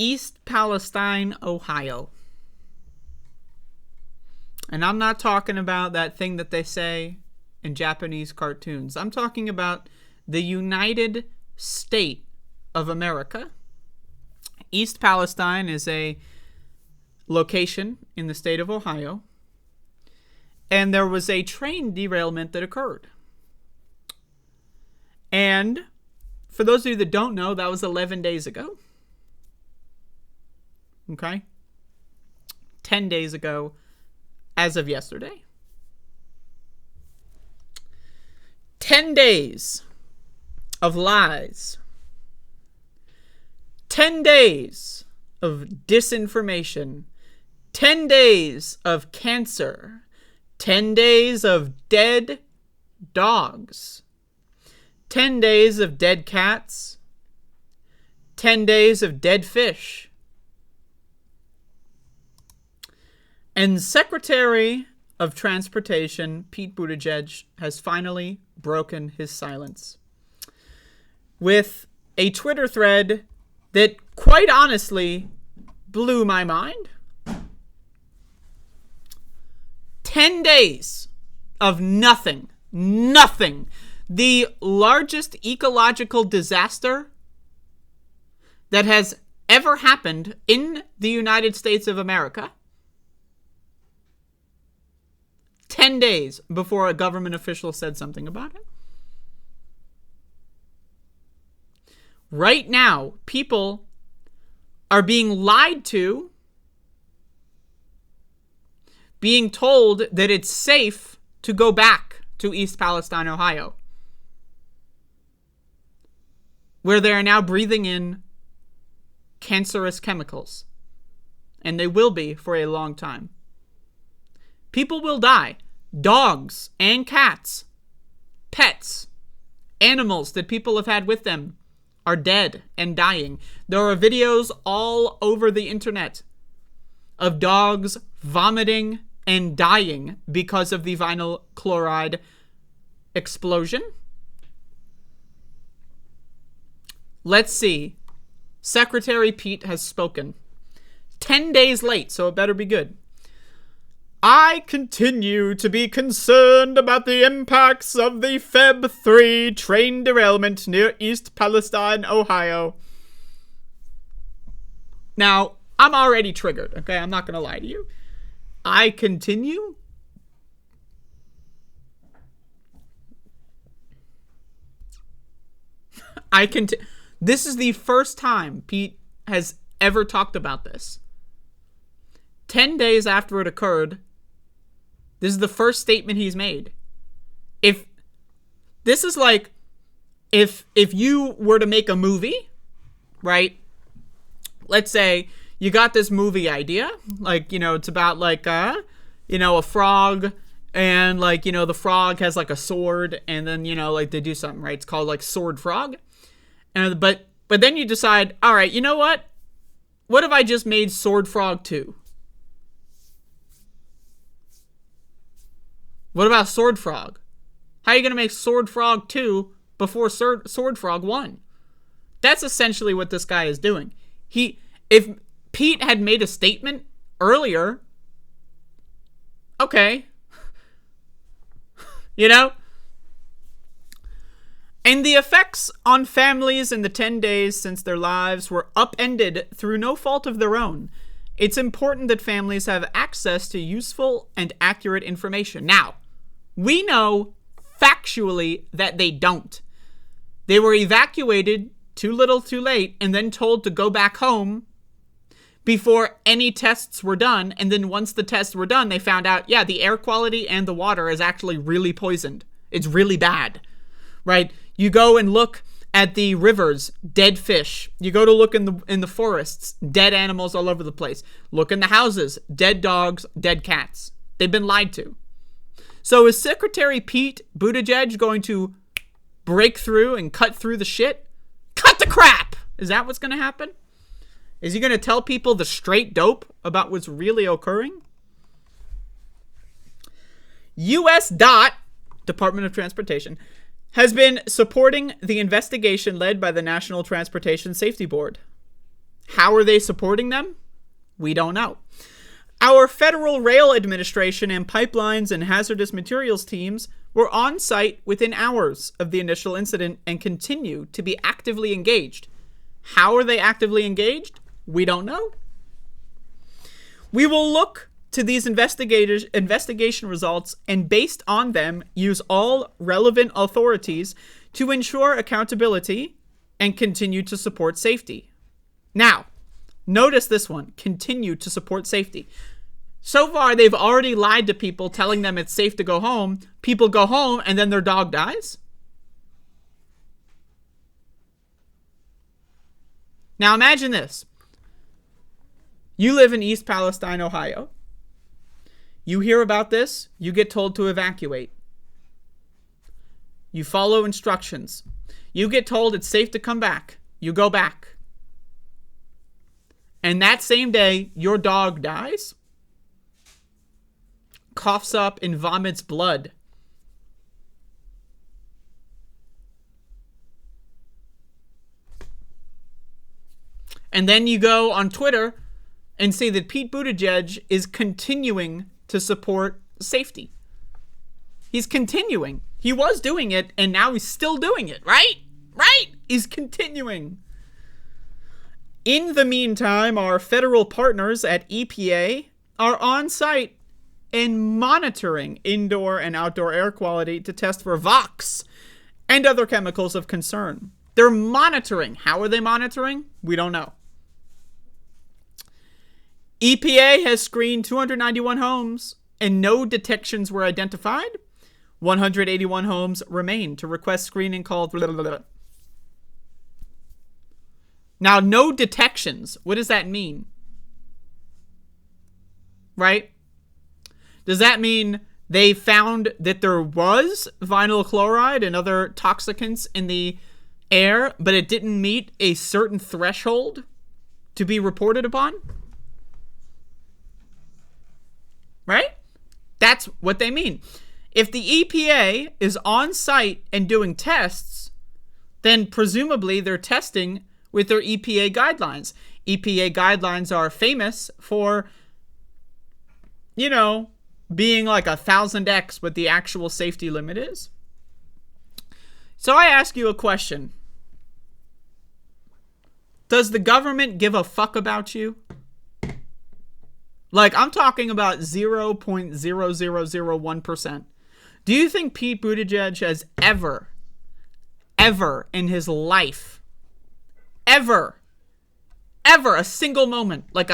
East Palestine, Ohio. And I'm not talking about that thing that they say in Japanese cartoons. I'm talking about the United States of America. East Palestine is a location in the state of Ohio. And there was a train derailment that occurred. And for those of you that don't know, that was 11 days ago. Okay? 10 days ago as of yesterday. 10 days of lies. 10 days of disinformation. 10 days of cancer. 10 days of dead dogs. 10 days of dead cats. 10 days of dead fish. And Secretary of Transportation Pete Buttigieg has finally broken his silence with a Twitter thread that quite honestly blew my mind. 10 days of nothing. The largest ecological disaster that has ever happened in the United States of America. 10 days before a government official said something about it. Right now, people are being lied to, being told that it's safe to go back to East Palestine, Ohio, where they are now breathing in cancerous chemicals. And they will be for a long time. People will die. Dogs and cats, pets, animals that people have had with them are dead and dying. There are videos all over the internet of dogs vomiting and dying because of the vinyl chloride explosion. Let's see. Secretary Pete has spoken. 10 days late, so it better be good. I continue to be concerned about the impacts of the Feb 3 train derailment near East Palestine, Ohio. Now, I'm already triggered, okay? I'm not going to lie to you. I continue. This is the first time Pete has ever talked about this. 10 days after it occurred, this is the first statement he's made. This is like if you were to make a movie, right? Let's say you got this movie idea, like, it's about like a frog, and like, the frog has like a sword, and then, like they do something, right? It's called like Sword Frog. And but then you decide, all right, you know what? What if I just made Sword Frog 2? What about Sword Frog? How are you going to make Sword Frog 2 before Sword Frog 1? That's essentially what this guy is doing. If Pete had made a statement earlier, okay. And the effects on families in the 10 days since their lives were upended through no fault of their own. It's important that families have access to useful and accurate information. Now, we know factually that they don't. They were evacuated too little too late and then told to go back home before any tests were done. And then once the tests were done, they found out, yeah, the air quality and the water is actually really poisoned. It's really bad, right? You go and look at the rivers, dead fish. You go to look in the forests, dead animals all over the place. Look in the houses, dead dogs, dead cats. They've been lied to. So is Secretary Pete Buttigieg going to break through and cut through the shit? Cut the crap! Is that what's going to happen? Is he going to tell people the straight dope about what's really occurring? U.S. Department of Transportation has been supporting the investigation led by the National Transportation Safety Board. How are they supporting them? We don't know. Our Federal Rail Administration and pipelines and hazardous materials teams were on site within hours of the initial incident and continue to be actively engaged. How are they actively engaged? We don't know. We will look to these investigation results and based on them use all relevant authorities to ensure accountability and continue to support safety. Now, notice this one, continue to support safety. So far, they've already lied to people telling them it's safe to go home. People go home and then their dog dies. Now imagine this. You live in East Palestine, Ohio. You hear about this, you get told to evacuate. You follow instructions. You get told it's safe to come back. You go back. And that same day, your dog dies, coughs up and vomits blood. And then you go on Twitter and say that Pete Buttigieg is continuing to support safety. He's continuing. He was doing it, and now he's still doing it, right? Right? He's continuing. In the meantime, our federal partners at EPA are on site and monitoring indoor and outdoor air quality to test for VOx and other chemicals of concern. They're monitoring. How are they monitoring? We don't know. EPA has screened 291 homes and no detections were identified. 181 homes remain to request screening called blah, blah, blah. Now, no detections. What does that mean? Right? Does that mean they found that there was vinyl chloride and other toxicants in the air, but it didn't meet a certain threshold to be reported upon? Right? That's what they mean. If the EPA is on site and doing tests, then presumably they're testing with their EPA guidelines. EPA guidelines are famous for, you know, being like 1,000x what the actual safety limit is. So I ask you a question. Does the government give a fuck about you? Like, I'm talking about 0.0001%. Do you think Pete Buttigieg has ever in his life, ever, a single moment, like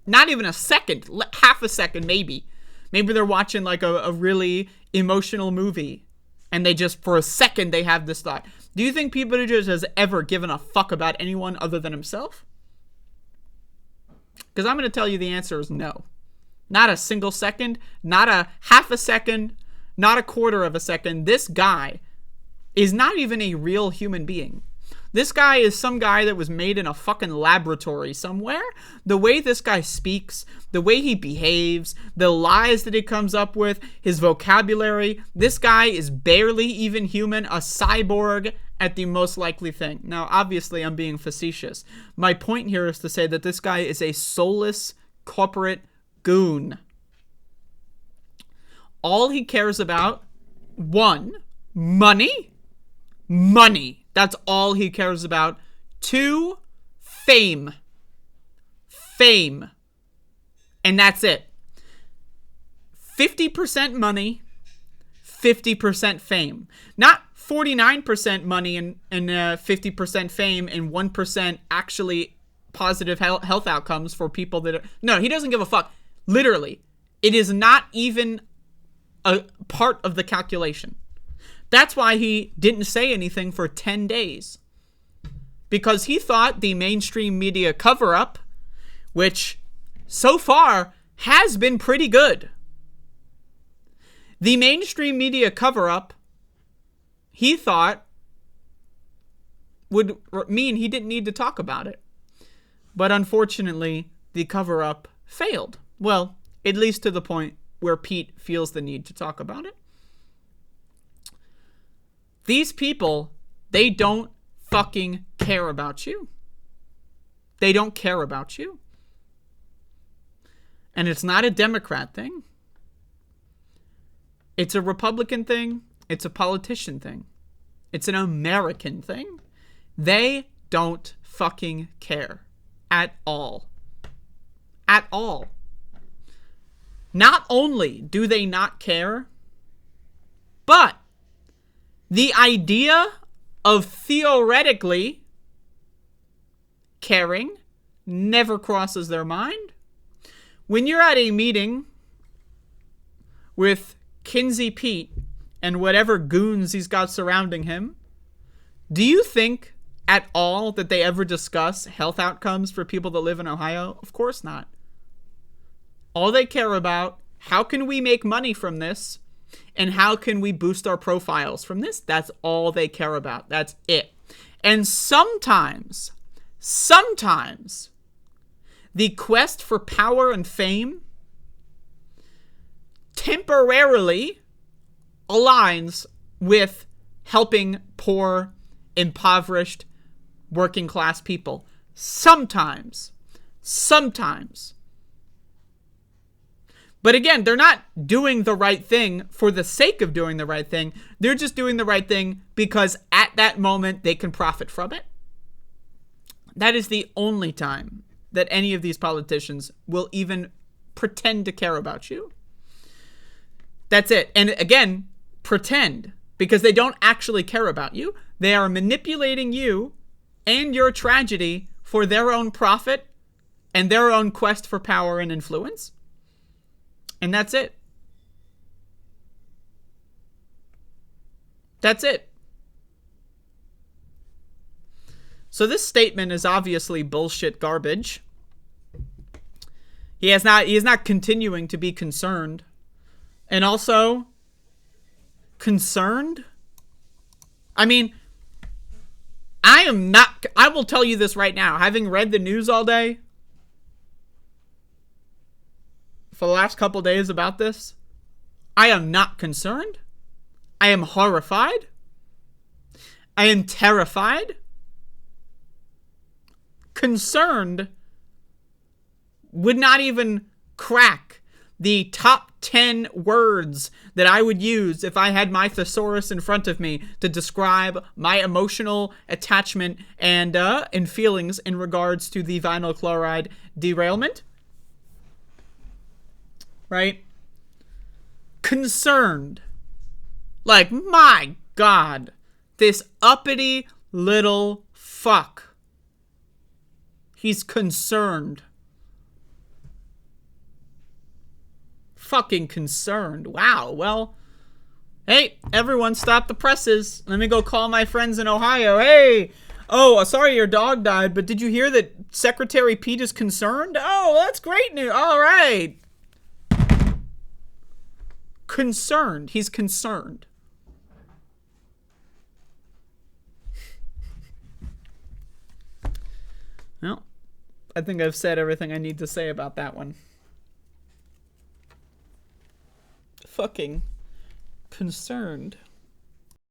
not even a second, half a second maybe they're watching like a really emotional movie and they just, for a second, they have this thought. Do you think Pete Buttigieg has ever given a fuck about anyone other than himself? Because I'm going to tell you the answer is no. Not a single second, not a half a second, not a quarter of a second. This guy is not even a real human being. This guy is some guy that was made in a fucking laboratory somewhere. The way this guy speaks, the way he behaves, the lies that he comes up with, his vocabulary. This guy is barely even human, a cyborg at the most likely thing. Now, obviously, I'm being facetious. My point here is to say that this guy is a soulless corporate goon. All he cares about, one, money. Money. That's all he cares about. Two, fame. Fame. And that's it. 50% money, 50% fame. Not 49% money and 50% fame and 1% actually positive health outcomes for people that are... No, he doesn't give a fuck. Literally. It is not even a part of the calculation. That's why he didn't say anything for 10 days. Because he thought the mainstream media cover-up, which so far has been pretty good. The mainstream media cover-up, he thought, would mean he didn't need to talk about it. But unfortunately, the cover-up failed. Well, at least to the point where Pete feels the need to talk about it. These people, they don't fucking care about you. They don't care about you. And it's not a Democrat thing. It's a Republican thing. It's a politician thing. It's an American thing. They don't fucking care at all. At all. Not only do they not care, but the idea of theoretically caring never crosses their mind. When you're at a meeting with Kinsey Pete and whatever goons he's got surrounding him, do you think at all that they ever discuss health outcomes for people that live in Ohio? Of course not. All they care about, how can we make money from this? And how can we boost our profiles from this? That's all they care about. That's it. And sometimes, the quest for power and fame temporarily aligns with helping poor, impoverished, working class people. Sometimes. But again, they're not doing the right thing for the sake of doing the right thing. They're just doing the right thing because at that moment they can profit from it. That is the only time that any of these politicians will even pretend to care about you. That's it. And again, pretend, because they don't actually care about you. They are manipulating you and your tragedy for their own profit and their own quest for power and influence. And that's it. That's it. So this statement is obviously bullshit garbage. He is not continuing to be concerned. And also, concerned? I mean, I will tell you this right now. Having read the news all day for the last couple days about this, I am not concerned. I am horrified. I am terrified. Concerned would not even crack the top 10 words that I would use if I had my thesaurus in front of me to describe my emotional attachment and feelings in regards to the vinyl chloride derailment. Right? Concerned. Like, my God, this uppity little fuck. He's concerned. Fucking concerned. Wow. Well, hey, everyone stop the presses. Let me go call my friends in Ohio. Hey, oh, sorry your dog died, but did you hear that Secretary Pete is concerned? Oh, that's great news. All right. Concerned. He's concerned. Well, I think I've said everything I need to say about that one. Fucking concerned.